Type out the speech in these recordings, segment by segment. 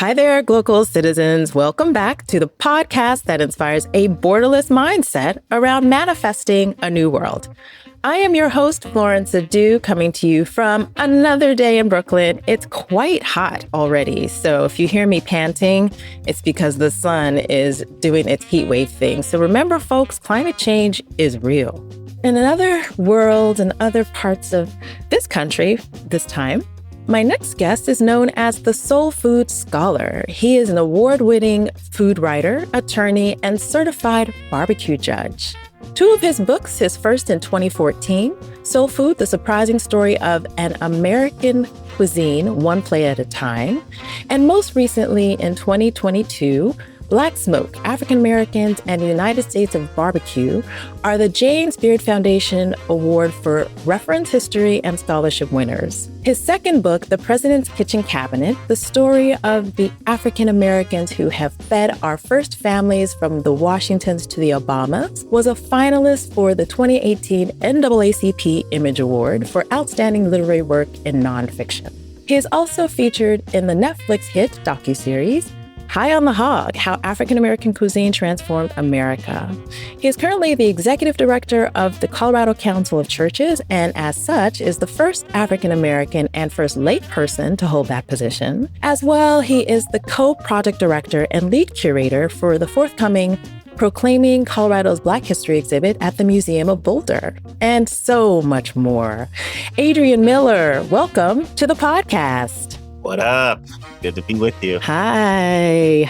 Hi there, Glocal citizens. Welcome back to the podcast that inspires a borderless mindset around manifesting a new world. I am your host, Florence Adu, coming to you from another day in Brooklyn. It's quite hot already, so if you hear me panting, it's because the sun is doing its heat wave thing. So remember, folks, climate change is real. In another world and other parts of this country, this time, my next guest is known as the Soul Food Scholar. He is an award-winning food writer, attorney, and certified barbecue judge. Two of his books, his first in 2014, Soul Food, The Surprising Story of an American Cuisine, One Plate at a Time, and most recently in 2022, Black Smoke, African Americans and the United States of Barbecue are the James Beard Foundation Award for Reference History and Scholarship winners. His second book, The President's Kitchen Cabinet, the story of the African Americans who have fed our first families from the Washingtons to the Obamas, was a finalist for the 2018 NAACP Image Award for Outstanding Literary Work in Nonfiction. He is also featured in the Netflix hit docuseries High on the Hog, How African American Cuisine Transformed America. He is currently the executive director of the Colorado Council of Churches, and as such is the first African American and first lay person to hold that position. As well, he is the co-project director and lead curator for the forthcoming Proclaiming Colorado's Black History exhibit at the Museum of Boulder, and so much more. Adrian Miller, welcome to the podcast. What up? Good to be with you. Hi.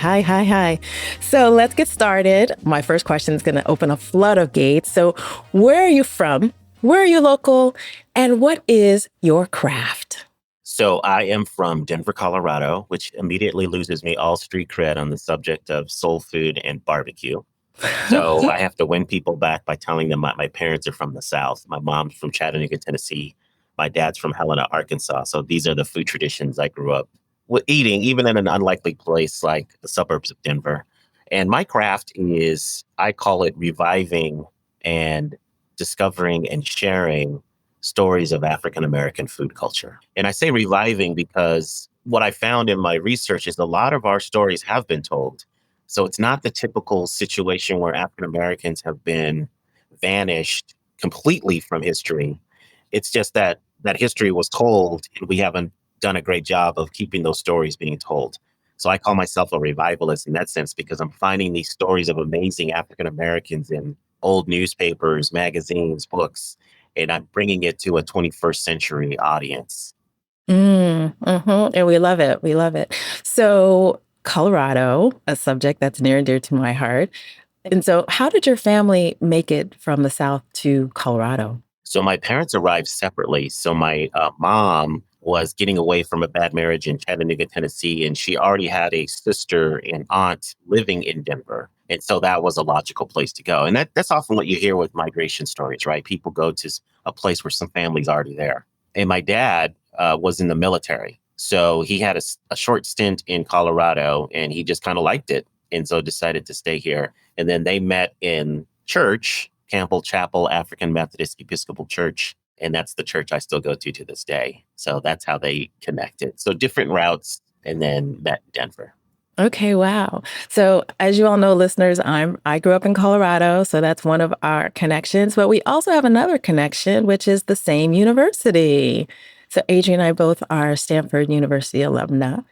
So let's get started. My first question is going to open a flood of gates. So where are you from? Where are you local? And what is your craft? So I am from Denver, Colorado, which immediately loses me all street cred on the subject of soul food and barbecue. So I have to win people back by telling them my parents are from the South. My mom's from Chattanooga, Tennessee. My dad's from Helena, Arkansas. So these are the food traditions I grew up eating, even in an unlikely place like the suburbs of Denver. And my craft is, I call it reviving and discovering and sharing stories of African American food culture. And I say reviving because what I found in my research is a lot of our stories have been told. So it's not the typical situation where African Americans have been vanished completely from history. It's just that history was told, and we haven't done a great job of keeping those stories being told. So I call myself a revivalist in that sense because I'm finding these stories of amazing African Americans in old newspapers, magazines, books, and I'm bringing it to a 21st century audience. And we love it. We love it. So Colorado, a subject that's near and dear to my heart. And so how did your family make it from the South to Colorado? So my parents arrived separately. So my mom was getting away from a bad marriage in Chattanooga, Tennessee, and she already had a sister and aunt living in Denver. And so that was a logical place to go. And that's often what you hear with migration stories, right? People go to a place where some family's already there. And my dad was in the military. So he had a short stint in Colorado, and he just kind of liked it. And so decided to stay here. And then they met in church, Campbell Chapel African Methodist Episcopal Church. And that's the church I still go to this day. So that's how they connected. So different routes, and then met in Denver. Okay, wow. So as you all know, listeners, I grew up in Colorado, so that's one of our connections. But we also have another connection, which is the same university. So Adrian and I both are Stanford University alumna.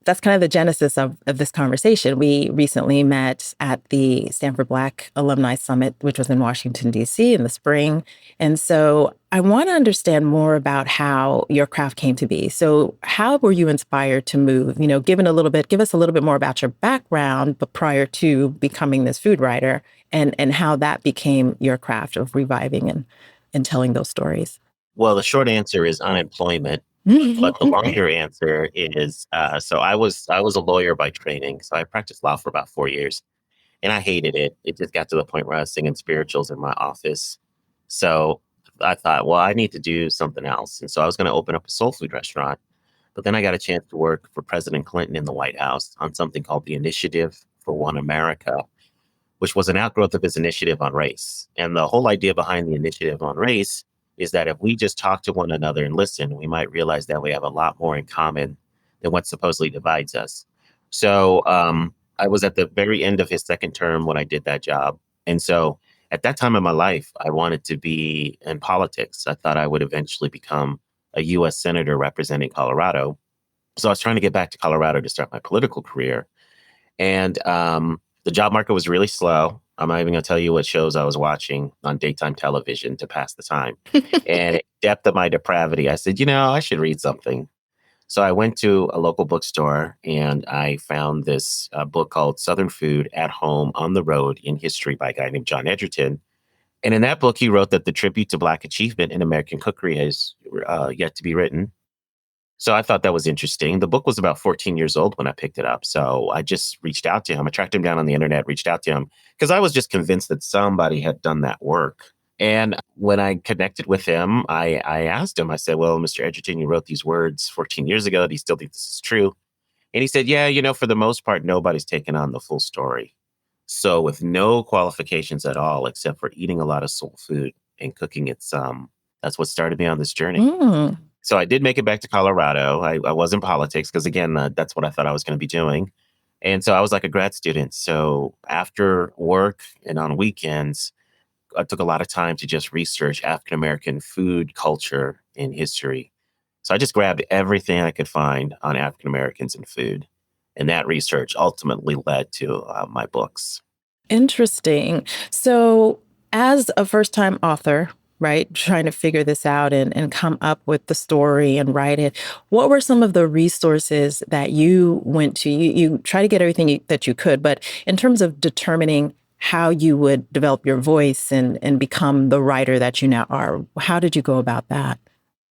That's kind of the genesis of this conversation. We recently met at the Stanford Black Alumni Summit, which was in Washington, D.C. in the spring. And so I want to understand more about how your craft came to be. So how were you inspired to move? Give us a little bit more about your background, but prior to becoming this food writer, and how that became your craft of reviving and telling those stories. Well, the short answer is unemployment. But the longer answer is, so I was a lawyer by training. So I practiced law for about 4 years, and I hated it. It just got to the point where I was singing spirituals in my office. So I thought, well, I need to do something else. And so I was going to open up a soul food restaurant. But then I got a chance to work for President Clinton in the White House on something called the Initiative for One America, which was an outgrowth of his initiative on race. And the whole idea behind the initiative on race is that if we just talk to one another and listen, we might realize that we have a lot more in common than what supposedly divides us. So I was at the very end of his second term when I did that job. And so at that time in my life, I wanted to be in politics. I thought I would eventually become a US Senator representing Colorado. So I was trying to get back to Colorado to start my political career. And the job market was really slow. I'm not even going to tell you what shows I was watching on daytime television to pass the time. And at depth of my depravity, I said, I should read something. So I went to a local bookstore and I found this book called Southern Food at Home on the Road in History by a guy named John Edgerton. And in that book, he wrote that the tribute to Black achievement in American cookery has yet to be written. So I thought that was interesting. The book was about 14 years old when I picked it up. So I just reached out to him. I tracked him down on the internet, reached out to him because I was just convinced that somebody had done that work. And when I connected with him, I asked him, I said, well, Mr. Edgerton, you wrote these words 14 years ago. Do you still think this is true? And he said, yeah, for the most part, nobody's taken on the full story. So with no qualifications at all, except for eating a lot of soul food and cooking it some, that's what started me on this journey. Mm. So I did make it back to Colorado. I was in politics because, again, that's what I thought I was going to be doing. And so I was like a grad student. So after work and on weekends, I took a lot of time to just research African-American food, culture, and history. So I just grabbed everything I could find on African-Americans and food. And that research ultimately led to my books. Interesting. So, as a first time author, right, trying to figure this out and come up with the story and write it, what were some of the resources that you went to? You try to get everything that you could, but in terms of determining how you would develop your voice and become the writer that you now are, how did you go about that?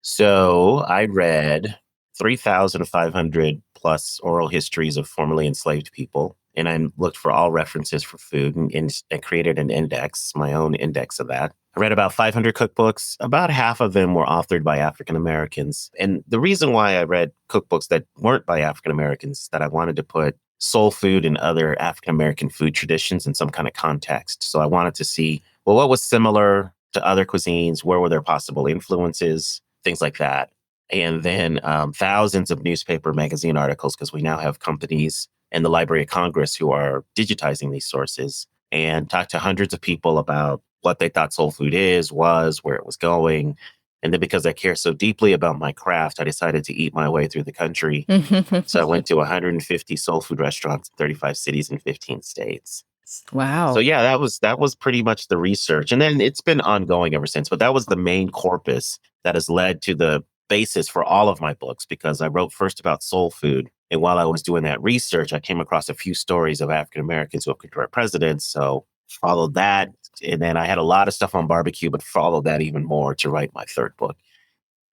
So I read 3,500 plus oral histories of formerly enslaved people. And I looked for all references for food and created an index, my own index of that. I read about 500 cookbooks. About half of them were authored by African Americans. And the reason why I read cookbooks that weren't by African Americans is that I wanted to put soul food and other African American food traditions in some kind of context. So I wanted to see, well, what was similar to other cuisines? Where were there possible influences? Things like that. And then thousands of newspaper magazine articles, because we now have companies and the Library of Congress who are digitizing these sources, and talked to hundreds of people about what they thought soul food was, where it was going. And then because I care so deeply about my craft, I decided to eat my way through the country. So I went to 150 soul food restaurants in 35 cities in 15 states. So Wow. yeah, that was pretty much the research. And then it's been ongoing ever since, but that was the main corpus that has led to the basis for all of my books, because I wrote first about soul food. And while I was doing that research, I came across a few stories of African Americans who have controlled presidents. So followed that. And then I had a lot of stuff on barbecue, but followed that even more to write my third book.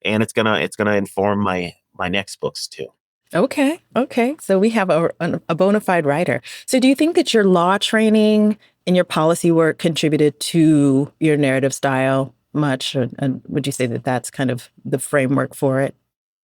And it's gonna inform my next books too. Okay. Okay. So we have a bona fide writer. So do you think that your law training and your policy work contributed to your narrative style much? And would you say that that's kind of the framework for it?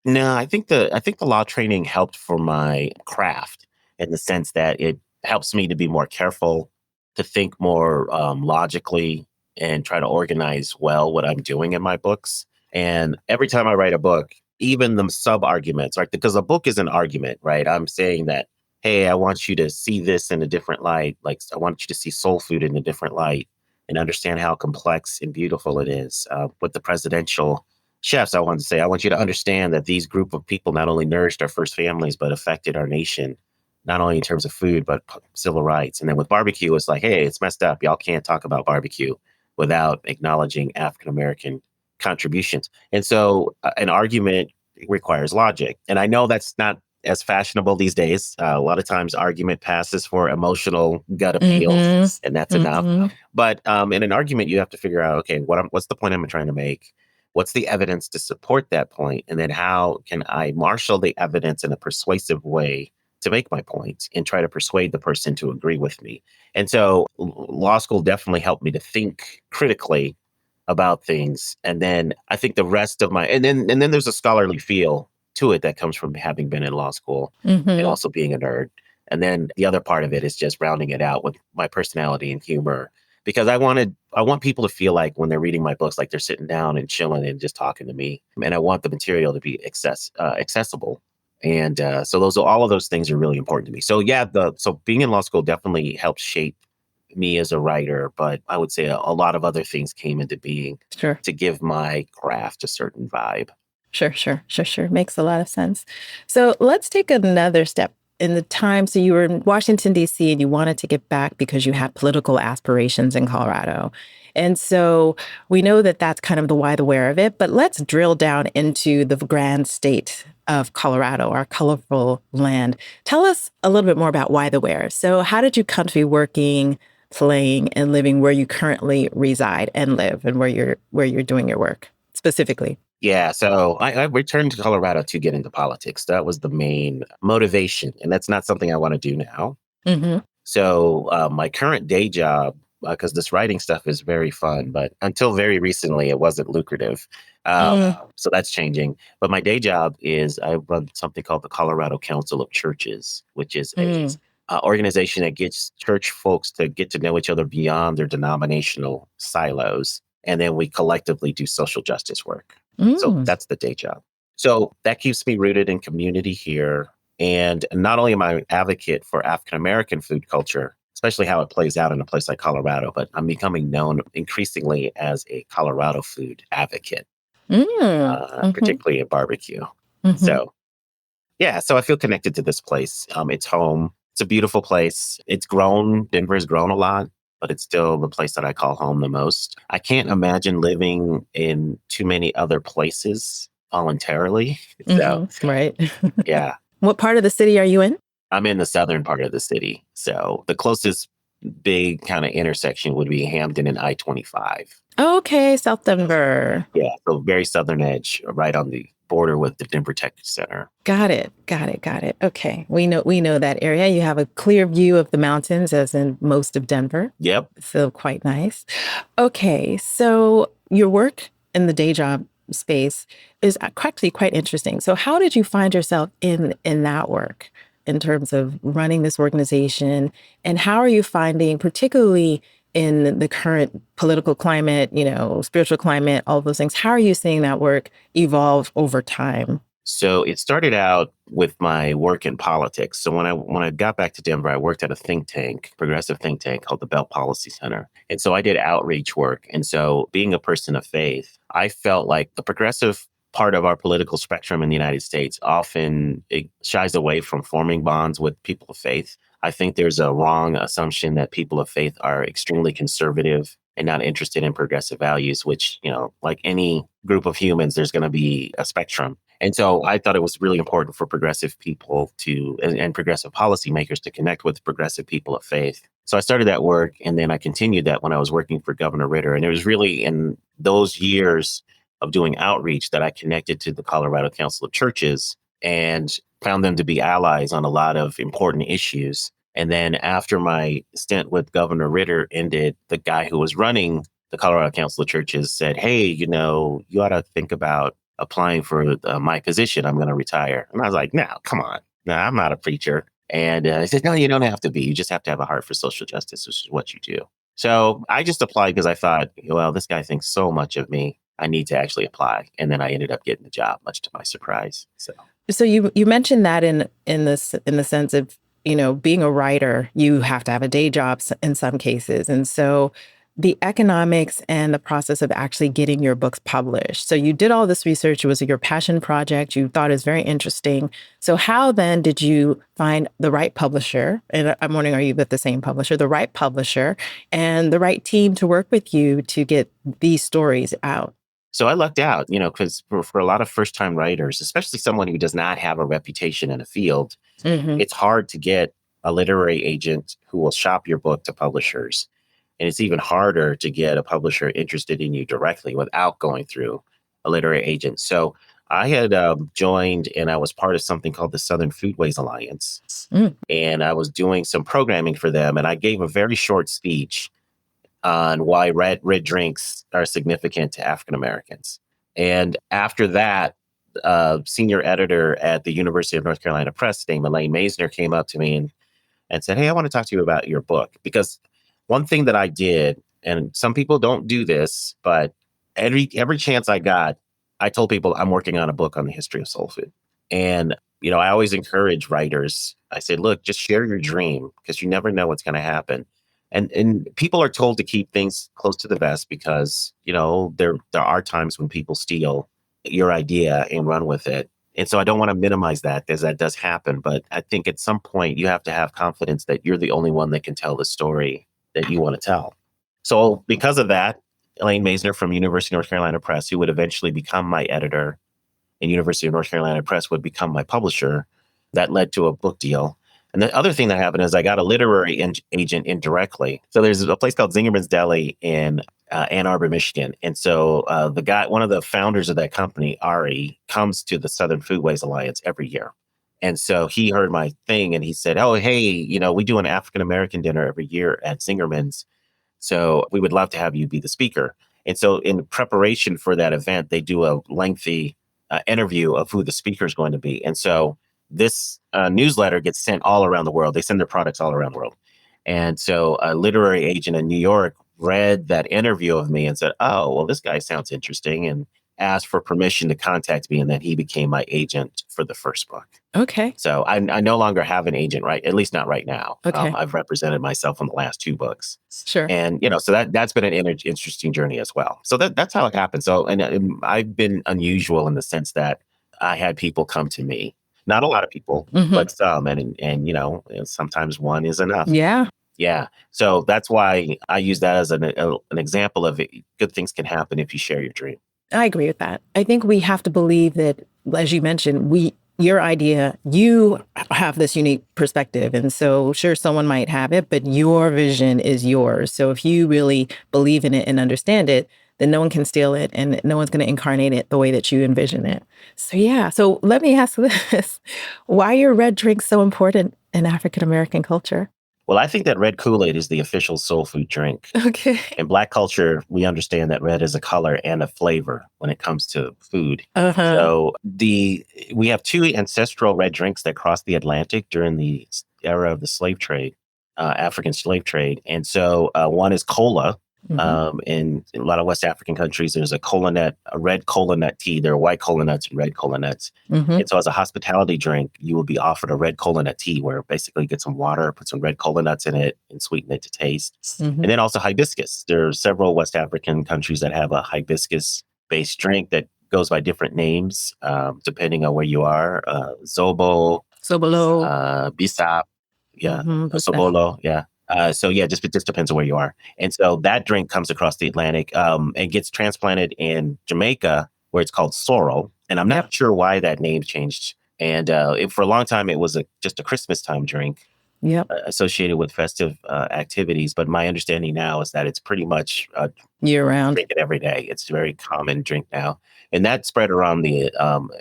No, I think the law training helped for my craft in the sense that it helps me to be more careful, to think more logically, and try to organize well what I'm doing in my books. And every time I write a book, even the sub arguments, right? Because a book is an argument, right? I'm saying that, hey, I want you to see this in a different light. Like I want you to see soul food in a different light and understand how complex and beautiful it is. With the presidential chefs, I wanted to say, I want you to understand that these group of people not only nourished our first families, but affected our nation, not only in terms of food, but civil rights. And then with barbecue, it's like, hey, it's messed up. Y'all can't talk about barbecue without acknowledging African American contributions. And so an argument requires logic. And I know that's not as fashionable these days. A lot of times argument passes for emotional gut appeal, and that's enough. Mm-hmm. But in an argument, you have to figure out, okay, what's the point I'm trying to make? What's the evidence to support that point? And then how can I marshal the evidence in a persuasive way to make my point and try to persuade the person to agree with me? And so law school definitely helped me to think critically about things. And then I think the rest of my and then there's a scholarly feel to it that comes from having been in law school and Mm-hmm. also being a nerd. And then the other part of it is just rounding it out with my personality and humor, because I want people to feel like when they're reading my books, like they're sitting down and chilling and just talking to me. And I want the material to be accessible. And so all of those things are really important to me. So yeah, so being in law school definitely helped shape me as a writer, but I would say a lot of other things came into being Sure. to give my craft a certain vibe. Sure. Makes a lot of sense. So let's take another step in the time. So you were in Washington, D.C., and you wanted to get back because you had political aspirations in Colorado. And so we know that that's kind of the why, the where of it. But let's drill down into the grand state of Colorado, our colorful land. Tell us a little bit more about why, the where. So how did you come to be working, playing, and living where you currently reside and live, and where you're doing your work specifically? Yeah, so I returned to Colorado to get into politics. That was the main motivation, and that's not something I want to do now. Mm-hmm. So my current day job, because this writing stuff is very fun, but until very recently, it wasn't lucrative. So that's changing. But my day job is I run something called the Colorado Council of Churches, which is a organization that gets church folks to get to know each other beyond their denominational silos. And then we collectively do social justice work. So that's the day job. So that keeps me rooted in community here. And not only am I an advocate for African American food culture, especially how it plays out in a place like Colorado, but I'm becoming known increasingly as a Colorado food advocate, particularly in barbecue. So, yeah, so I feel connected to this place. It's home. It's a beautiful place. It's grown. Denver has grown a lot, but it's still the place that I call home the most. I can't imagine living in too many other places voluntarily. So, Right. yeah. What part of the city are you in? I'm in the southern part of the city. So the closest big kind of intersection would be Hamden and I-25. Okay, South Denver. Yeah, so very southern edge, right on the border with the Denver Tech Center. Got it. Okay. We know that area. You have a clear view of the mountains, as in most of Denver. Yep. So quite nice. Okay, so your work in the day job space is actually quite interesting. So how did you find yourself in that work in terms of running this organization? And how are you finding, particularly in the current political climate, spiritual climate, all those things, how are you seeing that work evolve over time? So it started out with my work in politics. So when I got back to Denver, I worked at a think tank, progressive think tank called the Bell Policy Center. And so I did outreach work. And so being a person of faith, I felt like the progressive part of our political spectrum in the United States often it shies away from forming bonds with people of faith. I think there's a wrong assumption that people of faith are extremely conservative and not interested in progressive values, which, like any group of humans, there's going to be a spectrum. And so I thought it was really important for progressive people and progressive policymakers to connect with progressive people of faith. So I started that work, and then I continued that when I was working for Governor Ritter. And it was really in those years of doing outreach that I connected to the Colorado Council of Churches and found them to be allies on a lot of important issues. And then after my stint with Governor Ritter ended, the guy who was running the Colorado Council of Churches said, hey, you ought to think about applying for my position. I'm going to retire. And I was like, no, come on. No, I'm not a preacher. And he said, no, you don't have to be. You just have to have a heart for social justice, which is what you do. So I just applied because I thought, well, this guy thinks so much of me. I need to actually apply. And then I ended up getting the job, much to my surprise. So you mentioned that in the sense of, being a writer, you have to have a day job in some cases. And so the economics and the process of actually getting your books published. So you did all this research. It was your passion project. You thought it was very interesting. So how then did you find the right publisher? And I'm wondering, are you with the same publisher, the right publisher and the right team to work with you to get these stories out? So I lucked out, because for a lot of first-time writers, especially someone who does not have a reputation in a field, it's hard to get a literary agent who will shop your book to publishers. And it's even harder to get a publisher interested in you directly without going through a literary agent. So I had joined and I was part of something called the Southern Foodways Alliance. And I was doing some programming for them. And I gave a very short speech on why red drinks are significant to African Americans. And after that, senior editor at the University of North Carolina Press named Elaine Maisner came up to me and said, hey, I want to talk to you about your book. Because one thing that I did, and some people don't do this, but every chance I got, I told people I'm working on a book on the history of soul food. And, I always encourage writers. I say, look, just share your dream because you never know what's going to happen. And people are told to keep things close to the vest because, there are times when people steal your idea and run with it. And so I don't want to minimize that because that does happen. But I think at some point you have to have confidence that you're the only one that can tell the story that you want to tell. So because of that, Elaine Maisner from University of North Carolina Press, who would eventually become my editor, and University of North Carolina Press would become my publisher, that led to a book deal. And the other thing that happened is I got a literary agent indirectly. So there's a place called Zingerman's Deli in Ann Arbor, Michigan. And so one of the founders of that company, Ari, comes to the Southern Foodways Alliance every year. And so he heard my thing and he said, oh, hey, we do an African-American dinner every year at Zingerman's. So we would love to have you be the speaker. And so in preparation for that event, they do a lengthy interview of who the speaker is going to be. And so this newsletter gets sent all around the world. They send their products all around the world. And so a literary agent in New York read that interview of me and said, oh, well, this guy sounds interesting, and asked for permission to contact me. And then he became my agent for the first book. Okay. So I no longer have an agent, right? At least not right now. Okay. I've represented myself on the last 2 books. Sure. And, so that's been an interesting journey as well. So that's how it happened. So, and I've been unusual in the sense that I had people come to me, not a lot of people, but some, and sometimes one is enough. Yeah. Yeah. So that's why I use that as an example of it. Good things can happen if you share your dream. I agree with that. I think we have to believe that, as you mentioned, your idea, you have this unique perspective. And so sure, someone might have it, but your vision is yours. So if you really believe in it and understand it, then no one can steal it and no one's going to incarnate it the way that you envision it. So yeah. So let me ask this. Why are red drinks so important in African-American culture? Well, I think that red Kool-Aid is the official soul food drink. Okay. In Black culture, we understand that red is a color and a flavor when it comes to food. So we have 2 ancestral red drinks that crossed the Atlantic during the era of the slave trade, African slave trade. And so one is cola. In a lot of West African countries, there's a red cola nut tea. There are white cola nuts and red cola nuts. And so as a hospitality drink, you will be offered a red cola nut tea where basically you get some water, put some red cola nuts in it and sweeten it to taste. And then also hibiscus. There are several West African countries that have a hibiscus-based drink that goes by different names, depending on where you are. Zobo. Sobolo. Bisap. Yeah. Sobolo. Yeah. It just depends on where you are. And so that drink comes across the Atlantic and gets transplanted in Jamaica, where it's called sorrel. And I'm not sure why that name changed. And for a long time, it was just a Christmas time drink associated with festive activities. But my understanding now is that it's pretty much year-round. Drink it every day. It's a very common drink now. And that spread around the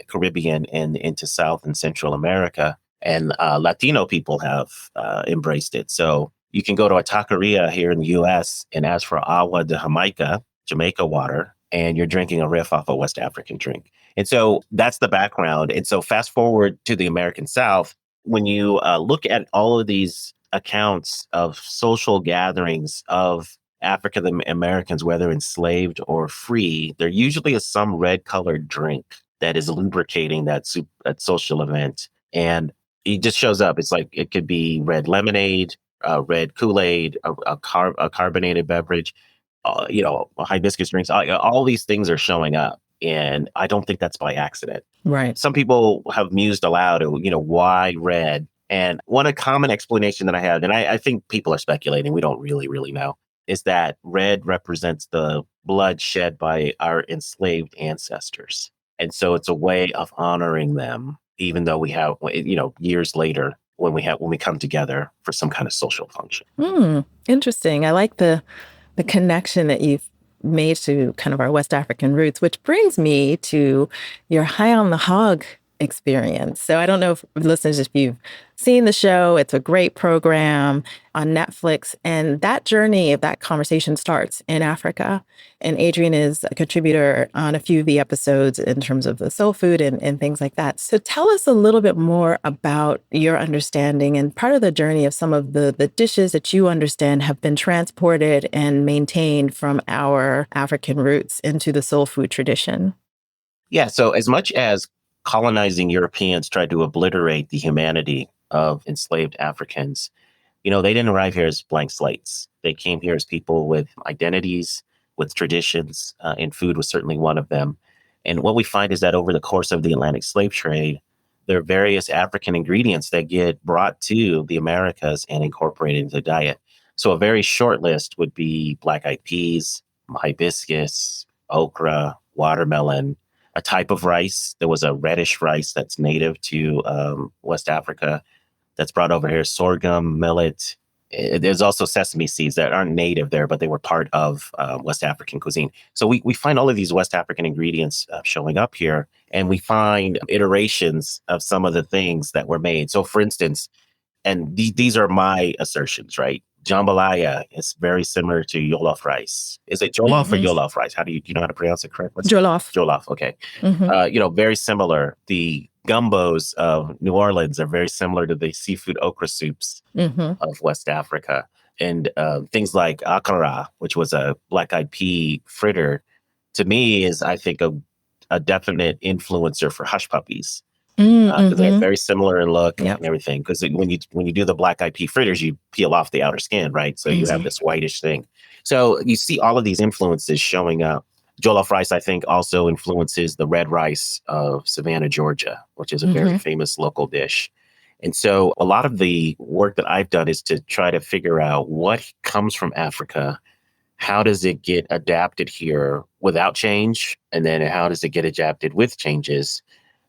Caribbean and into South and Central America. And Latino people have embraced it. So you can go to a taqueria here in the U.S. and ask for agua de Jamaica water, and you're drinking a riff off a West African drink. And so that's the background. And so fast forward to the American South, when you look at all of these accounts of social gatherings of African Americans, whether enslaved or free, there usually is some red-colored drink that is lubricating that social event. And it just shows up. It's like it could be red lemonade, red Kool-Aid, a carbonated beverage, hibiscus drinks. All these things are showing up. And I don't think that's by accident. Right. Some people have mused aloud, why red? And one common explanation that I had, and I think people are speculating, we don't really, really know, is that red represents the blood shed by our enslaved ancestors. And so it's a way of honoring them, even though we have, years later, when we come together for some kind of social function. Interesting. I like the connection that you've made to kind of our West African roots, which brings me to your High on the Hog experience. So I don't know if listeners, if you've seen the show, it's a great program on Netflix. And that journey of that conversation starts in Africa. And Adrian is a contributor on a few of the episodes in terms of the soul food and things like that. So tell us a little bit more about your understanding and part of the journey of some of the dishes that you understand have been transported and maintained from our African roots into the soul food tradition. Yeah. So as much as colonizing Europeans tried to obliterate the humanity of enslaved Africans, they didn't arrive here as blank slates. They came here as people with identities, with traditions, and food was certainly one of them. And what we find is that over the course of the Atlantic slave trade, there are various African ingredients that get brought to the Americas and incorporated into the diet. So a very short list would be black-eyed peas, hibiscus, okra, watermelon, a type of rice. There was a reddish rice that's native to West Africa that's brought over here, sorghum, millet. There's also sesame seeds that aren't native there, but they were part of West African cuisine. So we find all of these West African ingredients showing up here, and we find iterations of some of the things that were made. So for instance, and these are my assertions, right? Jambalaya is very similar to Jollof rice. Is it Jollof or Jollof rice? Do you know how to pronounce it correctly? Jollof. Jollof, okay. Very similar. The gumbos of New Orleans are very similar to the seafood okra soups of West Africa. And things like akara, which was a black-eyed pea fritter, to me is, I think, a definite influencer for hush puppies. Because they're very similar in look and everything. Because when you do the black-eyed pea fritters, you peel off the outer skin, right? So you have this whitish thing. So you see all of these influences showing up. Jollof rice, I think, also influences the red rice of Savannah, Georgia, which is a very famous local dish. And so a lot of the work that I've done is to try to figure out what comes from Africa, how does it get adapted here without change, and then how does it get adapted with changes,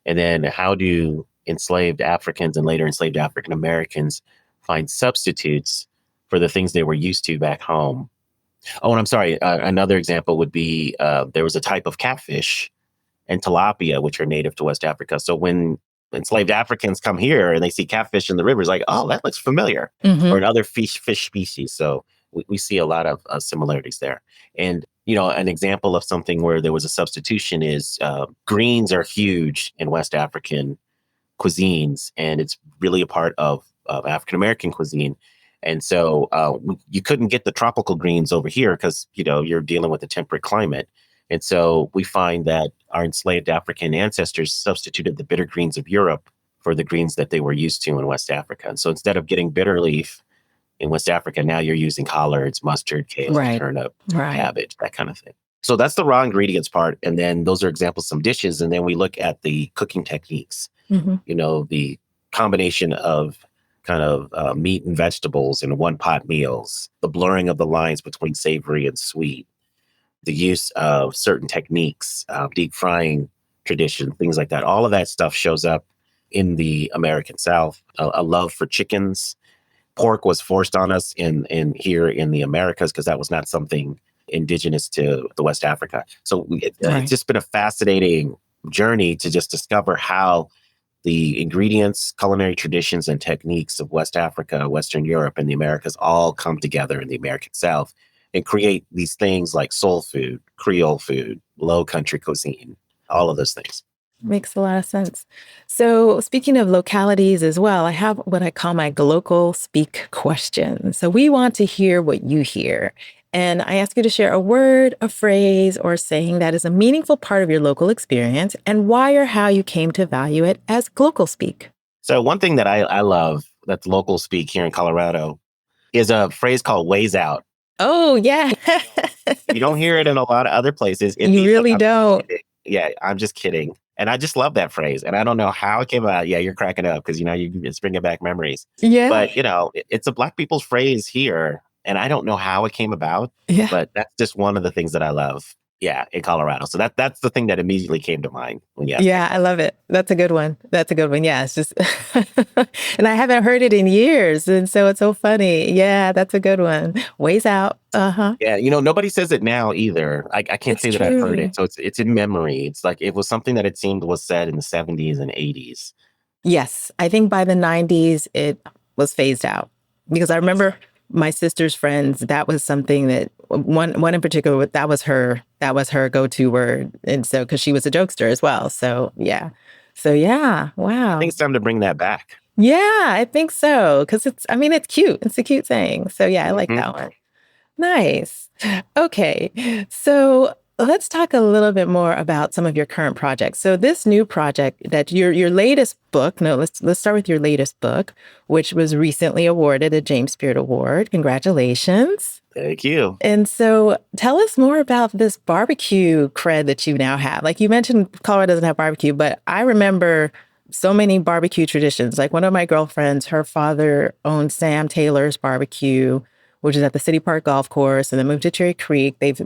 and then how do enslaved Africans and later enslaved African Americans find substitutes for the things they were used to back home. Oh, and I'm sorry. Another example would be there was a type of catfish and tilapia, which are native to West Africa. So when enslaved Africans come here and they see catfish in the rivers, like, oh, that looks familiar, or another fish species. So we see a lot of similarities there. And, an example of something where there was a substitution is greens are huge in West African cuisines, and it's really a part of African-American cuisine. And so you couldn't get the tropical greens over here because, you're dealing with a temperate climate. And so we find that our enslaved African ancestors substituted the bitter greens of Europe for the greens that they were used to in West Africa. And so instead of getting bitter leaf in West Africa, now you're using collards, mustard, kale, turnip, cabbage, that kind of thing. So that's the raw ingredients part. And then those are examples of some dishes. And then we look at the cooking techniques, the combination of kind of meat and vegetables in one-pot meals, the blurring of the lines between savory and sweet, the use of certain techniques, deep frying tradition, things like that. All of that stuff shows up in the American South. A love for chickens. Pork was forced on us in here in the Americas because that was not something indigenous to the West Africa. So it's just been a fascinating journey to just discover how the ingredients, culinary traditions, and techniques of West Africa, Western Europe, and the Americas all come together in the American South and create these things like soul food, Creole food, low country cuisine, all of those things. Makes a lot of sense. So speaking of localities as well, I have what I call my Glocal Speak question. So we want to hear what you hear. And I ask you to share a word, a phrase, or a saying that is a meaningful part of your local experience and why or how you came to value it as Glocal Speak. So one thing that I love that's local speak here in Colorado is a phrase called ways out. Oh, yeah. You don't hear it in a lot of other places. You really don't. Yeah, I'm just kidding. And I just love that phrase. And I don't know how it came about. Yeah, you're cracking up because, it's bringing back memories. Yeah. But, it's a Black people's phrase here. And I don't know how it came about. Yeah. But that's just one of the things that I love. Yeah, in Colorado. So that's the thing that immediately came to mind when you asked. Yeah, I love it. That's a good one. Yeah, it's just, and I haven't heard it in years. And so it's so funny. Yeah, that's a good one. Ways out. Uh-huh. Yeah, nobody says it now either. I can't say that I've heard it. So it's in memory. It's like it was something that it seemed was said in the 70s and 80s. Yes, I think by the 90s, it was phased out because I remember my sister's friends, that was something that one in particular, that was her go-to word. And so, because she was a jokester as well. So, yeah. Wow. I think it's time to bring that back. Yeah, I think so. Because it's cute. It's a cute saying. So, yeah, I like that one. Nice. Okay. So let's talk a little bit more about some of your current projects. So this new project that your latest book, no, let's start with your latest book, which was recently awarded a James Beard Award. Congratulations. Thank you. And so tell us more about this barbecue cred that you now have. Like you mentioned, Colorado doesn't have barbecue, but I remember so many barbecue traditions. Like one of my girlfriends, her father owned Sam Taylor's Barbecue, which is at the City Park Golf Course, and then moved to Cherry Creek. He's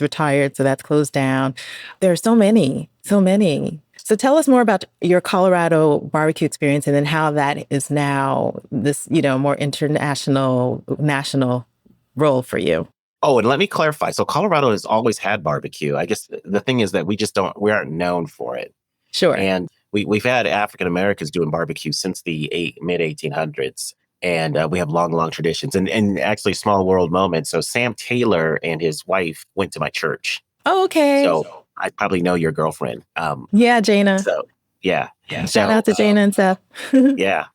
retired, so that's closed down. There are so many, so many. So tell us more about your Colorado barbecue experience and then how that is now this, more international, national role for you. Oh, and let me clarify. So Colorado has always had barbecue. I guess the thing is that we aren't known for it. Sure. And we've had African Americans doing barbecue since the mid 1800s. And we have long, long traditions and actually small world moments. So Sam Taylor and his wife went to my church. Oh, okay. So I probably know your girlfriend. Yeah, Jana. So yeah. Shout out to Jana and Seth. Yeah.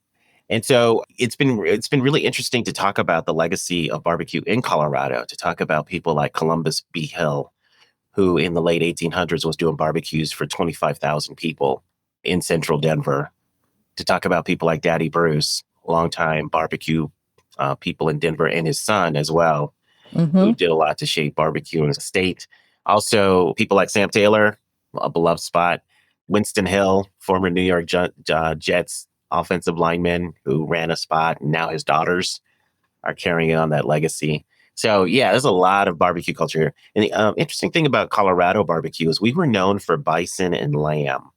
And so it's been really interesting to talk about the legacy of barbecue in Colorado, to talk about people like Columbus B. Hill, who in the late 1800s was doing barbecues for 25,000 people in central Denver, to talk about people like Daddy Bruce, longtime barbecue people in Denver, and his son as well, who did a lot to shape barbecue in the state. Also, people like Sam Taylor, a beloved spot, Winston Hill, former New York Jets offensive lineman who ran a spot, and now his daughters are carrying on that legacy. So yeah, there's a lot of barbecue culture here. And the interesting thing about Colorado barbecue is we were known for bison and lamb.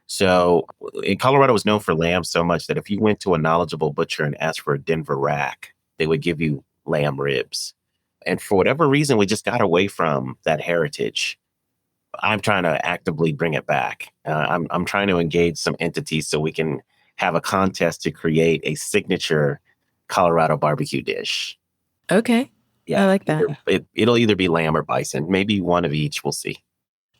So in Colorado was known for lamb so much that if you went to a knowledgeable butcher and asked for a Denver rack, they would give you lamb ribs. And for whatever reason, we just got away from that heritage. I'm trying to actively bring it back. I'm trying to engage some entities so we can have a contest to create a signature Colorado barbecue dish. Okay. Yeah, I like that. It'll either be lamb or bison, maybe one of each. We'll see.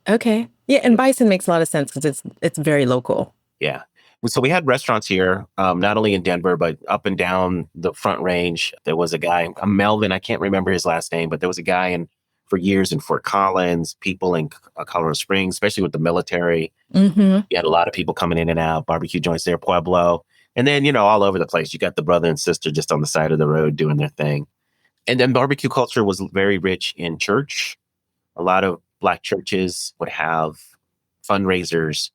Okay. Yeah, and bison makes a lot of sense because it's very local. Yeah. So we had restaurants here, not only in Denver, but up and down the Front Range. There was a guy, Melvin, I can't remember his last name, but there was a guy for years in Fort Collins, people in Colorado Springs, especially with the military. You had a lot of people coming in and out, barbecue joints there, Pueblo. And then, all over the place, you got the brother and sister just on the side of the road doing their thing. And then barbecue culture was very rich in church. A lot of Black churches would have fundraisers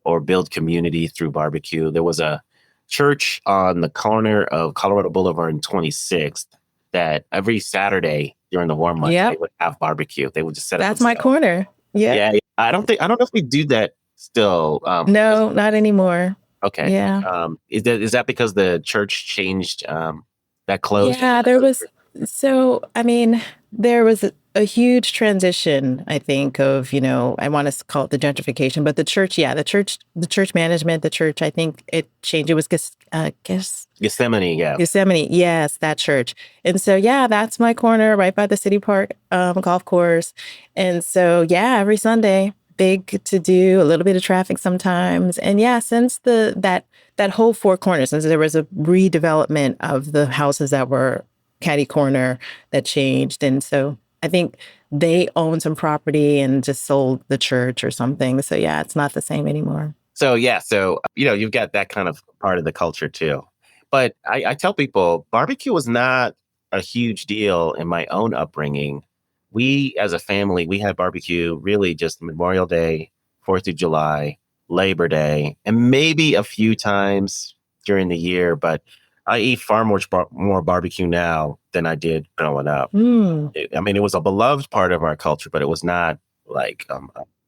or build community through barbecue. There was a church on the corner of Colorado Boulevard and 26th that every Saturday during the warm months, they would have barbecue. They would just set up. That's my corner. Yeah. Yeah. I don't know if we do that still. No, not anymore. Okay. Yeah. Is that because the church changed that closed? Yeah, there was. So, there was a huge transition, I think, of, I want to call it the gentrification, but the church management, the church, I think it changed. It was Gethsemane, yeah. Gethsemane, yes, that church. And so, yeah, that's my corner right by the City Park golf course. And so, yeah, every Sunday, big to do, a little bit of traffic sometimes. And yeah, since that whole Four Corners, since there was a redevelopment of the houses that were catty corner that changed. And so I think they own some property and just sold the church or something. So yeah, it's not the same anymore. So yeah, you've got that kind of part of the culture too. But I tell people barbecue was not a huge deal in my own upbringing. We, as a family, we had barbecue really just Memorial Day, 4th of July, Labor Day, and maybe a few times during the year. But I eat far more barbecue now than I did growing up. It was a beloved part of our culture, but it was not like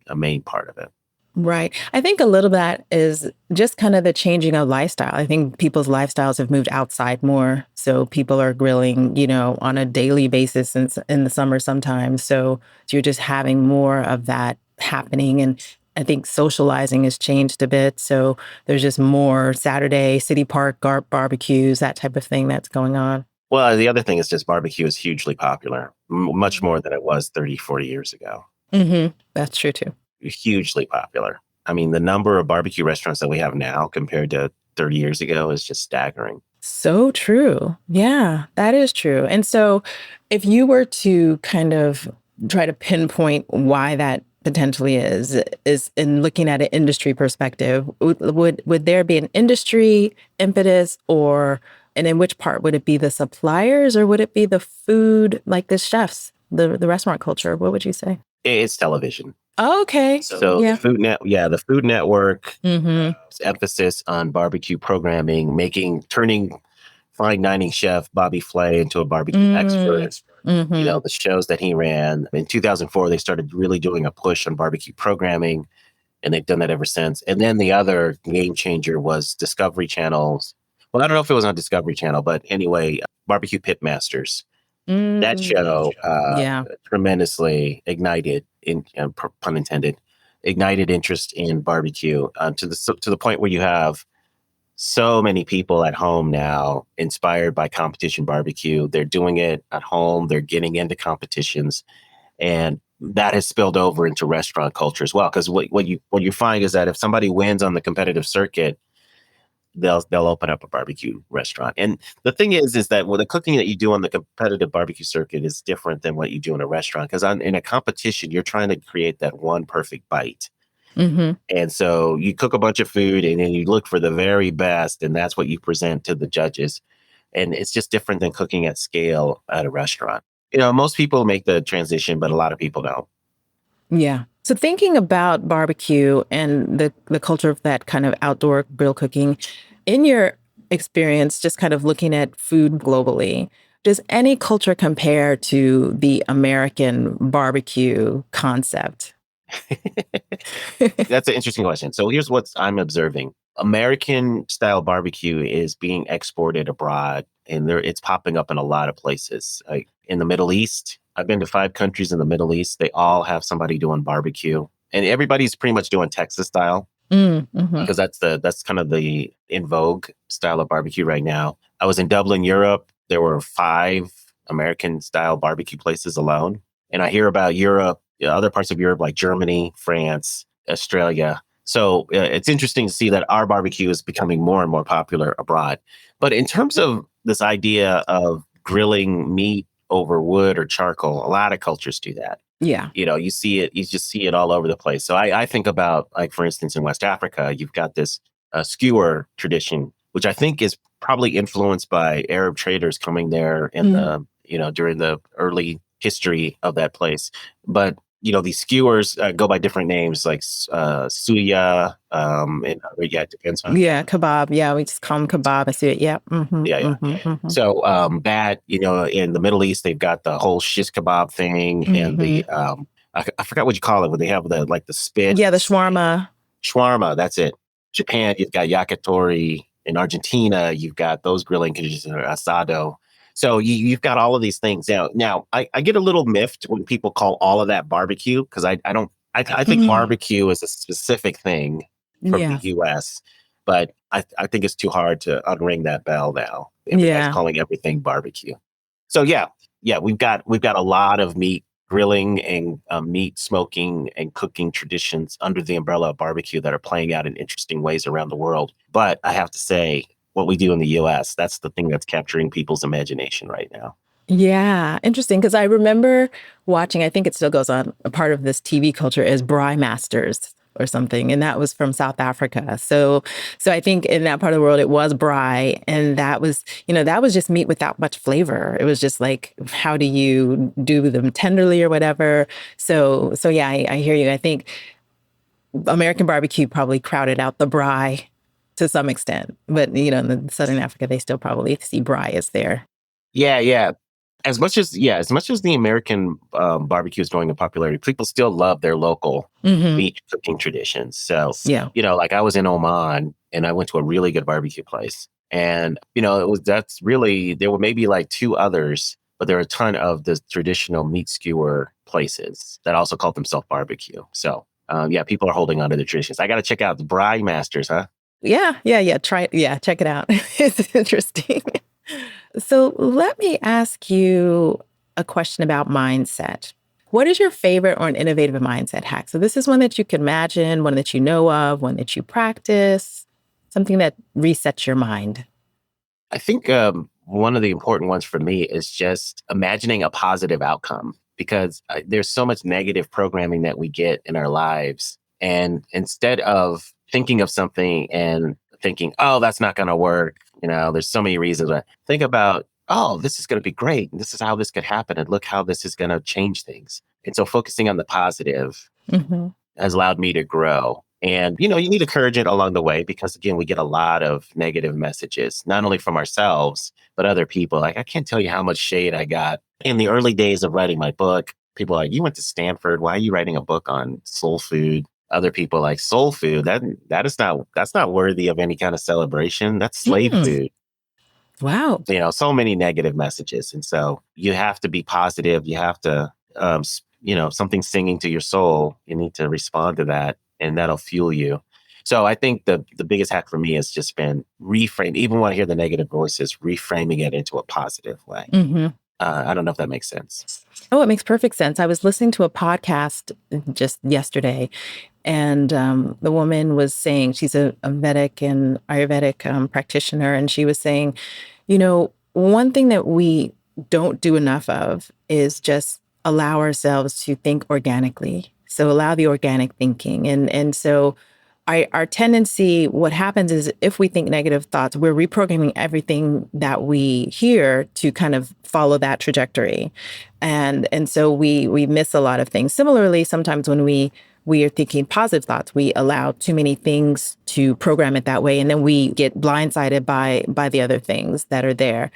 a main part of it. Right. I think a little of that is just kind of the changing of lifestyle. I think people's lifestyles have moved outside more. So people are grilling, on a daily basis in the summer sometimes. So you're just having more of that happening. And I think socializing has changed a bit. So there's just more Saturday City Park barbecues, that type of thing that's going on. Well, the other thing is just barbecue is hugely popular, much more than it was 30, 40 years ago. That's true, too. Hugely popular. The number of barbecue restaurants that we have now compared to 30 years ago is just staggering. So true. Yeah, that is true. And so if you were to kind of try to pinpoint why that potentially is in looking at an industry perspective. Would there be an industry impetus, and in which part? Would it be the suppliers or would it be the food, like the chefs, the restaurant culture? What would you say? It's television. Okay. So yeah. the Food Network, Mm-hmm. emphasis on barbecue programming, turning fine dining chef Bobby Flay into a barbecue expert. Mm-hmm. The shows that he ran. In 2004, they started really doing a push on barbecue programming, and they've done that ever since. And then the other game changer was Discovery Channel's. Well, I don't know if it was on Discovery Channel, but anyway, Barbecue Pitmasters. That show Yeah. tremendously ignited, pun intended, ignited interest in barbecue to the point where you have so many people at home now inspired by competition barbecue. They're doing it at home. They're getting into competitions, and that has spilled over into restaurant culture as well. Because what you find is that if somebody wins on the competitive circuit, they'll open up a barbecue restaurant. And the thing is that the cooking that you do on the competitive barbecue circuit is different than what you do in a restaurant. Because in a competition, you're trying to create that one perfect bite. Mm-hmm. And so you cook a bunch of food and then you look for the very best, and that's what you present to the judges. And it's just different than cooking at scale at a restaurant. Most people make the transition, but a lot of people don't. Yeah. So thinking about barbecue and the culture of that kind of outdoor grill cooking, in your experience, just kind of looking at food globally, does any culture compare to the American barbecue concept? That's an interesting question. So here's what I'm observing. American style barbecue is being exported abroad, and it's popping up in a lot of places. Like in the Middle East, I've been to 5 countries in the Middle East. They all have somebody doing barbecue, and everybody's pretty much doing Texas style Mm-hmm. because that's kind of the in vogue style of barbecue right now. I was in Dublin, Europe. There were 5 American style barbecue places alone, and I hear about Europe, other parts of Europe like Germany, France, Australia. So it's interesting to see that our barbecue is becoming more and more popular abroad. But in terms of this idea of grilling meat over wood or charcoal, a lot of cultures do that. Yeah. You see it, you just see it all over the place. So I think about, like, for instance, in West Africa, you've got this skewer tradition, which I think is probably influenced by Arab traders coming there in during the early history of that place. But these skewers go by different names, like suya. It depends on. Yeah, kebab. Yeah, we just call them kebab and see it. Yeah. Mm-hmm, Yeah, yeah. mm-hmm, mm-hmm. So that in the Middle East, they've got the whole shish kebab thing, and the I forgot what you call it when they have the spit. Yeah, the shawarma. Shawarma, that's it. Japan, you've got yakitori. In Argentina, you've got those grilling conditions, asado. So you've got all of these things. Now I get a little miffed when people call all of that barbecue, because I don't. I think barbecue is a specific thing from the U.S., but I think it's too hard to unring that bell now. Everybody's calling everything barbecue. So yeah, we've got a lot of meat grilling and meat smoking and cooking traditions under the umbrella of barbecue that are playing out in interesting ways around the world. But I have to say, what we do in the U.S., that's the thing that's capturing people's imagination right now. Yeah, interesting. Because I remember watching, I think it still goes on, a part of this TV culture is Braai Masters or something. And that was from South Africa. So I think in that part of the world, it was braai. And that was just meat without much flavor. It was just like, how do you do them tenderly or whatever? So yeah, I hear you. I think American barbecue probably crowded out the braai to some extent. But, in Southern Africa, they still probably see braai as there. Yeah. As much as the American barbecue is growing in popularity, people still love their local meat cooking traditions. So, like I was in Oman and I went to a really good barbecue place. And, there were maybe like 2 others, but there were a ton of the traditional meat skewer places that also called themselves barbecue. So, people are holding on to the traditions. I got to check out the Braai Masters, huh? Yeah. Try it. Yeah, check it out. It's interesting. So let me ask you a question about mindset. What is your favorite or an innovative mindset hack? So this is one that you can imagine, one that you know of, one that you practice, something that resets your mind. I think one of the important ones for me is just imagining a positive outcome. because there's so much negative programming that we get in our lives. And instead of thinking of something and thinking, oh, that's not going to work, there's so many reasons. Think about, oh, this is going to be great. And this is how this could happen. And look how this is going to change things. And so focusing on the positive has allowed me to grow. And, you need encouragement along the way because, again, we get a lot of negative messages, not only from ourselves, but other people. Like, I can't tell you how much shade I got in the early days of writing my book. People are like, you went to Stanford. Why are you writing a book on soul food? Other people like soul food. That's not worthy of any kind of celebration. That's slave food. Wow. So many negative messages. And so you have to be positive. You have to, something singing to your soul. You need to respond to that, and that'll fuel you. So I think the biggest hack for me has just been reframe. Even when I hear the negative voices, reframing it into a positive way. I don't know if that makes sense. Oh, it makes perfect sense. I was listening to a podcast just yesterday, and the woman was saying, she's a Vedic and Ayurvedic practitioner, and she was saying, one thing that we don't do enough of is just allow ourselves to think organically. So allow the organic thinking. And so our tendency, what happens is if we think negative thoughts, we're reprogramming everything that we hear to kind of follow that trajectory. And so we miss a lot of things. Similarly, sometimes when we are thinking positive thoughts, we allow too many things to program it that way. And then we get blindsided by the other things that are there.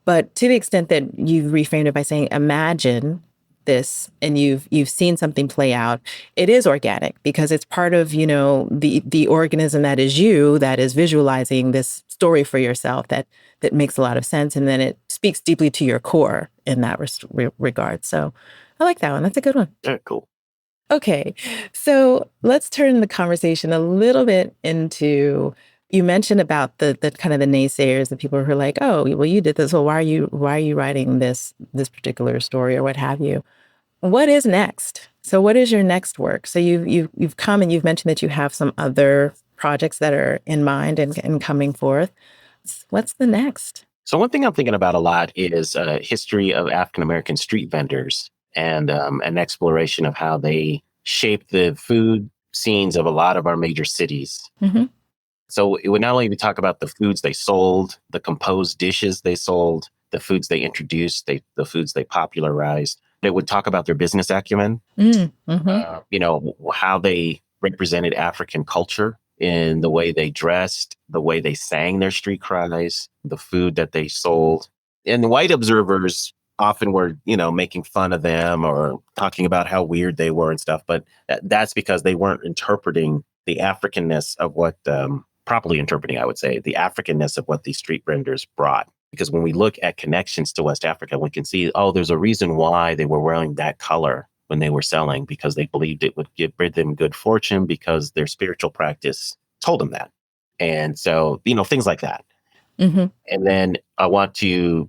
But to the extent that you've reframed it by saying, imagine this, and you've seen something play out, it is organic because it's part of, the organism that is you, that is visualizing this story for yourself that makes a lot of sense. And then it speaks deeply to your core in that regard. So I like that one. That's a good one. Yeah, cool. Okay. So let's turn the conversation a little bit into, you mentioned about the kind of the naysayers, the people who are like, oh, well, you did this. Well, why are you writing this particular story or what have you? What is next? So what is your next work? So you've come and you've mentioned that you have some other projects that are in mind and coming forth. What's the next? So one thing I'm thinking about a lot is history of African-American street vendors and an exploration of how they shape the food scenes of a lot of our major cities. So it would not only talk about the foods they sold, the composed dishes they sold, the foods they introduced, the foods they popularized. It would talk about their business acumen, how they represented African culture in the way they dressed, the way they sang their street cries, the food that they sold. And white observers often were, making fun of them or talking about how weird they were and stuff. But that's because they weren't interpreting the Africanness of what, properly interpreting, I would say, the Africanness of what these street vendors brought. Because when we look at connections to West Africa, we can see, there's a reason why they were wearing that color when they were selling, because they believed it would bring them good fortune because their spiritual practice told them that. And so, things like that. And then I want to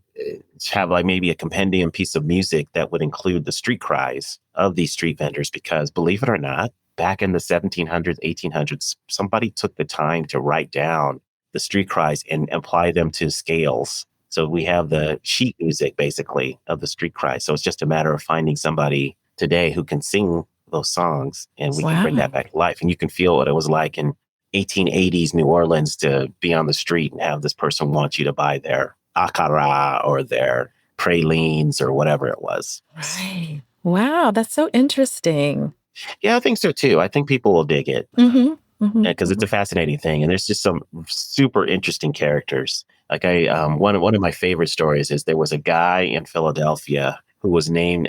have like maybe a compendium piece of music that would include the street cries of these street vendors, because believe it or not, back in the 1700s, 1800s, somebody took the time to write down the street cries and apply them to scales. So we have the sheet music, basically, of the street cries. So it's just a matter of finding somebody today who can sing those songs, and we can bring that back to life. And you can feel what it was like in 1880s New Orleans to be on the street and have this person want you to buy their akara or their pralines or whatever it was. Right. Wow, that's so interesting. Yeah, I think so too. I think people will dig it. Because it's a fascinating thing. And there's just some super interesting characters. Like one of my favorite stories is there was a guy in Philadelphia who was who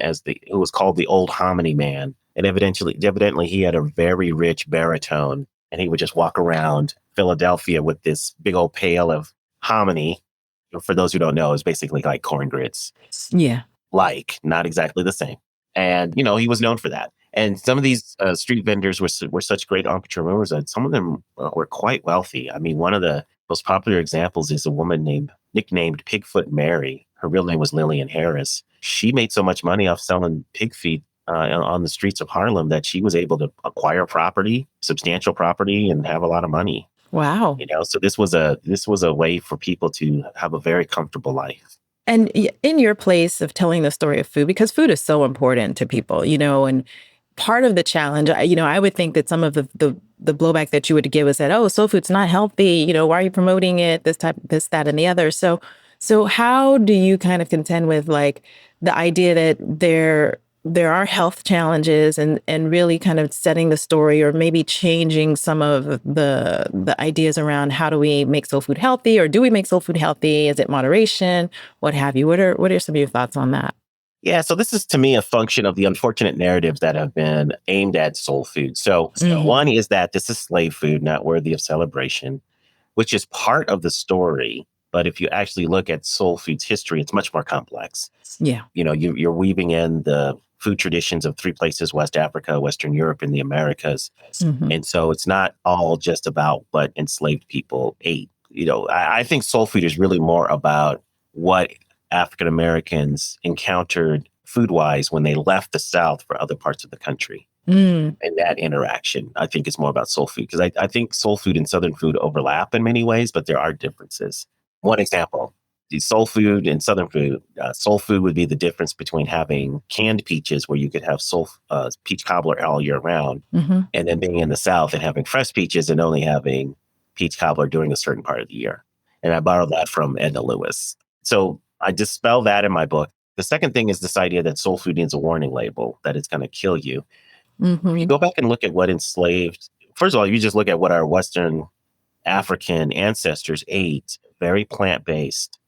was called the Old Hominy Man. And evidently he had a very rich baritone, and he would just walk around Philadelphia with this big old pail of hominy. For those who don't know, is basically like corn grits. Yeah. Not exactly the same. And, he was known for that. And some of these street vendors were such great entrepreneurs that some of them were quite wealthy. I mean, one of the most popular examples is a woman nicknamed Pigfoot Mary. Her real name was Lillian Harris. She made so much money off selling pig feet on the streets of Harlem that she was able to acquire substantial property, and have a lot of money. Wow. So this was a way for people to have a very comfortable life. And in your place of telling the story of food, because food is so important to people, and part of the challenge, I would think that some of the blowback that you would give is that, oh, soul food's not healthy. Why are you promoting it? This, that, and the other. So how do you kind of contend with like the idea that there are health challenges and really kind of setting the story or maybe changing some of the ideas around how do we make soul food healthy, or do we make soul food healthy? Is it moderation? What have you? What are some of your thoughts on that? Yeah, so this is to me a function of the unfortunate narratives that have been aimed at soul food. So one is that this is slave food, not worthy of celebration, which is part of the story. But if you actually look at soul food's history, it's much more complex. Yeah. You're weaving in the food traditions of three places: West Africa, Western Europe, and the Americas. And so it's not all just about what enslaved people ate. I think soul food is really more about what African Americans encountered food wise when they left the South for other parts of the country. And that interaction, I think, is more about soul food, because I think soul food and Southern food overlap in many ways, but there are differences. One example, the soul food and Southern food. Soul food would be the difference between having canned peaches, where you could have peach cobbler all year round, and then being in the South and having fresh peaches and only having peach cobbler during a certain part of the year. And I borrowed that from Edna Lewis. So I dispel that in my book. The second thing is this idea that soul food needs a warning label, that it's going to kill you. You go back and look at what enslaved, first of all, you just look at what our Western African ancestors ate, very plant-based.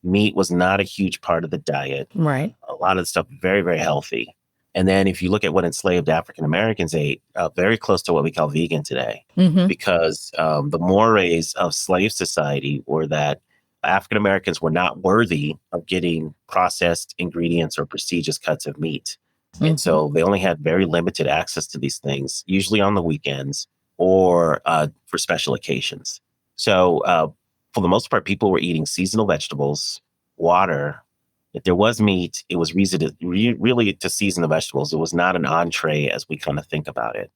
Meat was not a huge part of the diet. Right. A lot of the stuff, very, very healthy. And then if you look at what enslaved African Americans ate, very close to what we call vegan today, because the mores of slave society were that African Americans were not worthy of getting processed ingredients or prestigious cuts of meat. And so they only had very limited access to these things, usually on the weekends or for special occasions. So for the most part, people were eating seasonal vegetables, water. If there was meat, it was really to season the vegetables. It was not an entree as we kind of think about it.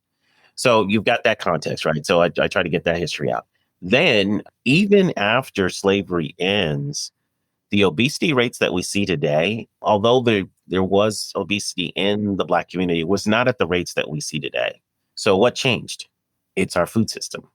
So you've got that context, right? So I try to get that history out. Then, even after slavery ends, the obesity rates that we see today, although there was obesity in the Black community, was not at the rates that we see today. So what changed? It's our food system.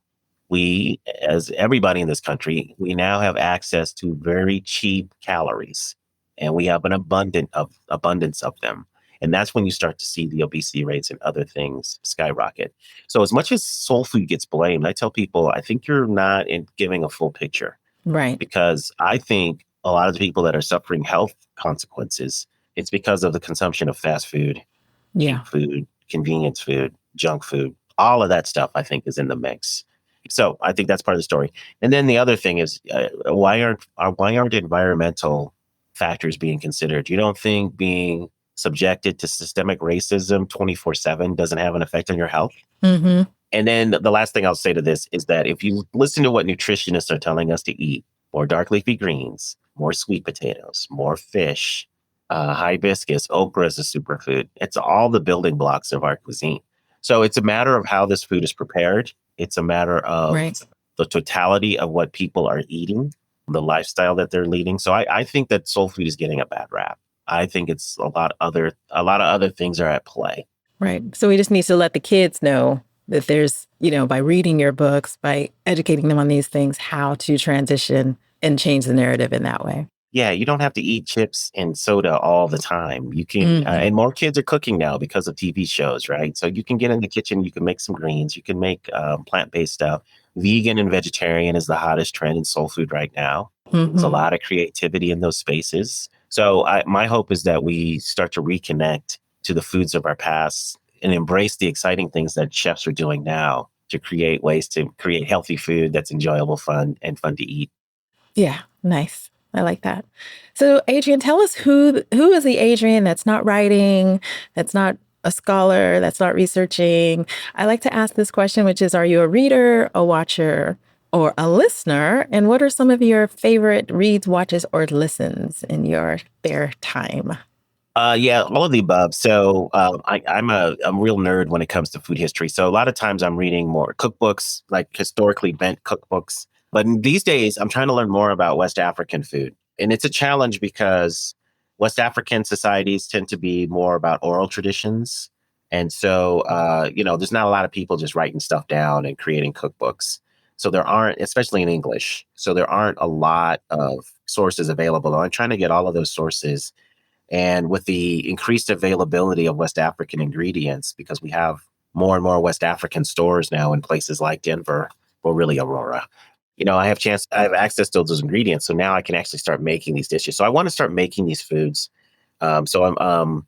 We, as everybody in this country, we now have access to very cheap calories, and we have an abundance of them. And that's when you start to see the obesity rates and other things skyrocket. So as much as soul food gets blamed, I tell people, I think you're not giving a full picture. Right. Because I think a lot of the people that are suffering health consequences, it's because of the consumption of fast food, cheap food, convenience food, junk food. All of that stuff, I think, is in the mix. So I think that's part of the story. And then the other thing is, why aren't environmental factors being considered? You don't think being subjected to systemic racism 24/7 doesn't have an effect on your health? And then the last thing I'll say to this is that if you listen to what nutritionists are telling us to eat, more dark leafy greens, more sweet potatoes, more fish, hibiscus, okra is a superfood. It's all the building blocks of our cuisine. So it's a matter of how this food is prepared. It's a matter of the totality of what people are eating, the lifestyle that they're leading. So I think that soul food is getting a bad rap. I think it's a lot of other things are at play. Right. So we just need to let the kids know that there's, by reading your books, by educating them on these things, how to transition and change the narrative in that way. Yeah, you don't have to eat chips and soda all the time. You can, and more kids are cooking now because of TV shows, right? So you can get in the kitchen, you can make some greens, you can make plant-based stuff. Vegan and vegetarian is the hottest trend in soul food right now. There's a lot of creativity in those spaces. So my hope is that we start to reconnect to the foods of our past and embrace the exciting things that chefs are doing now to create ways to create healthy food that's enjoyable, fun to eat. Yeah, nice. I like that. So, Adrian, tell us who is the Adrian that's not writing, that's not a scholar, that's not researching. I like to ask this question, which is, are you a reader, a watcher, or a listener? And what are some of your favorite reads, watches, or listens in your spare time? Yeah, all of the above. So I'm a real nerd when it comes to food history. So a lot of times I'm reading more cookbooks, like historically bent cookbooks. But these days, I'm trying to learn more about West African food. And it's a challenge because West African societies tend to be more about oral traditions. And so, there's not a lot of people just writing stuff down and creating cookbooks. So there aren't, especially in English, so there aren't a lot of sources available. I'm trying to get all of those sources. And with the increased availability of West African ingredients, because we have more and more West African stores now in places like Denver, or really Aurora, I have access to those ingredients. So now I can actually start making these dishes. So I want to start making these foods. So I'm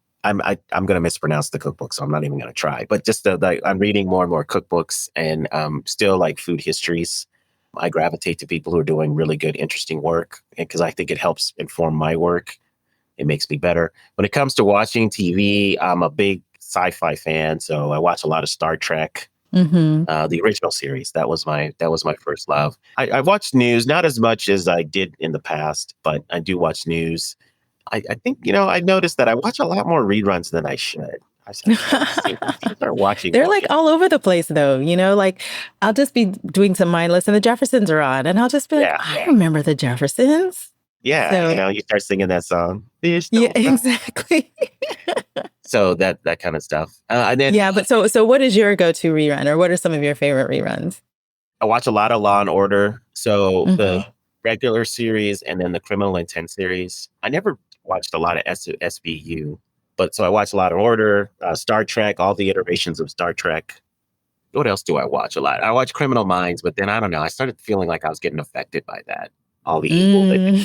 going to mispronounce the cookbook, so I'm not even going to try. But just I'm reading more and more cookbooks, and still like food histories. I gravitate to people who are doing really good, interesting work, because I think it helps inform my work. It makes me better. When it comes to watching TV, I'm a big sci-fi fan, so I watch a lot of Star Trek. The original series. That was my first love. I watch news, not as much as I did in the past, but I do watch news. I think, I noticed that I watch a lot more reruns than I should. I should start watching. They're like all over the place, though. Like I'll just be doing some mindless and the Jeffersons are on, and I'll just be like, I remember the Jeffersons. Yeah, so, you start singing that song. Yeah, exactly. So that kind of stuff. And then, but so what is your go-to rerun, or what are some of your favorite reruns? I watch a lot of Law and Order. So the regular series and then the Criminal Intent series. I never watched a lot of SVU, but so I watch a lot of Order, Star Trek, all the iterations of Star Trek. What else do I watch a lot? I watch Criminal Minds, but then I don't know. I started feeling like I was getting affected by that. All the evil.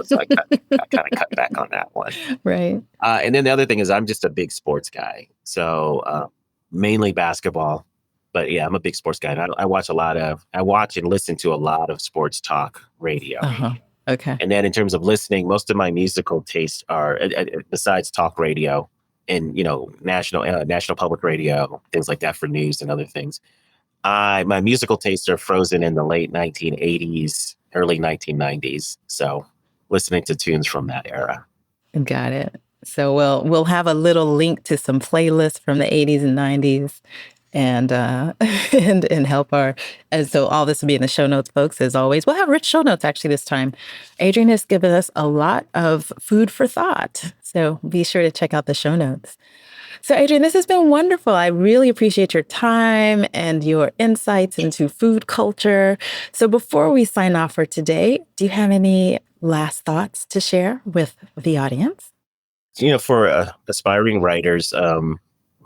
So I kind of cut back on that one. Right. And then the other thing is I'm just a big sports guy. So mainly basketball. But yeah, I'm a big sports guy. I watch and listen to a lot of sports talk radio. Okay. And then in terms of listening, most of my musical tastes are, besides talk radio and, national public radio, things like that for news and other things. My musical tastes are frozen in the late 1980s, early 1990s. So listening to tunes from that era. Got it. So we'll have a little link to some playlists from the 80s and 90s and help and so all this will be in the show notes, folks, as always. We'll have rich show notes actually this time. Adrian has given us a lot of food for thought. So be sure to check out the show notes. So, Adrian, this has been wonderful. I really appreciate your time and your insights into food culture. So before we sign off for today, do you have any last thoughts to share with the audience? For aspiring writers,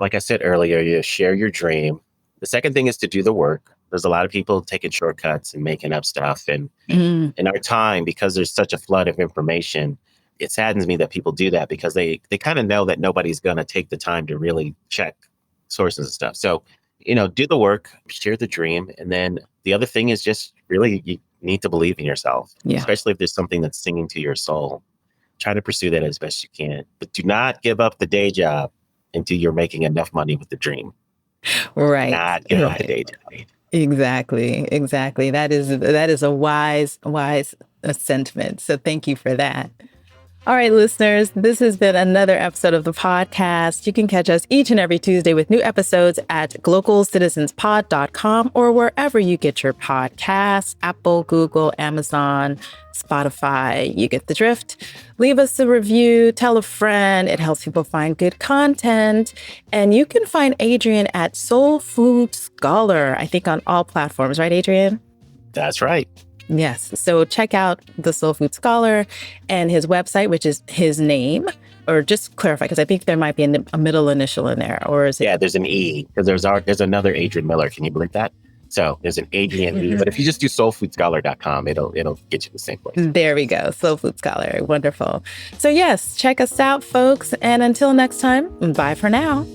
like I said earlier, you share your dream. The second thing is to do the work. There's a lot of people taking shortcuts and making up stuff. And in our time, because there's such a flood of information, it saddens me that people do that because they kind of know that nobody's going to take the time to really check sources and stuff. So, do the work, share the dream. And then the other thing is just really, you need to believe in yourself, especially if there's something that's singing to your soul. Try to pursue that as best you can, but do not give up the day job until you're making enough money with the dream. Right. Not give up the day job. Exactly. That is a wise sentiment. So thank you for that. All right, listeners, this has been another episode of the podcast. You can catch us each and every Tuesday with new episodes at glocalcitizenspod.com or wherever you get your podcasts, Apple, Google, Amazon, Spotify. You get the drift. Leave us a review, tell a friend. It helps people find good content. And you can find Adrian at Soul Food Scholar, I think on all platforms, right, Adrian? That's right. Yes. So check out the Soul Food Scholar and his website, which is his name, or just clarify, because I think there might be a middle initial in there, or is it? Yeah, there's an E, because there's another Adrian Miller. Can you believe that? So there's an Adrian E, but if you just do soulfoodscholar.com, it'll get you the same place. There we go. Soul Food Scholar. Wonderful. So yes, check us out, folks. And until next time, bye for now.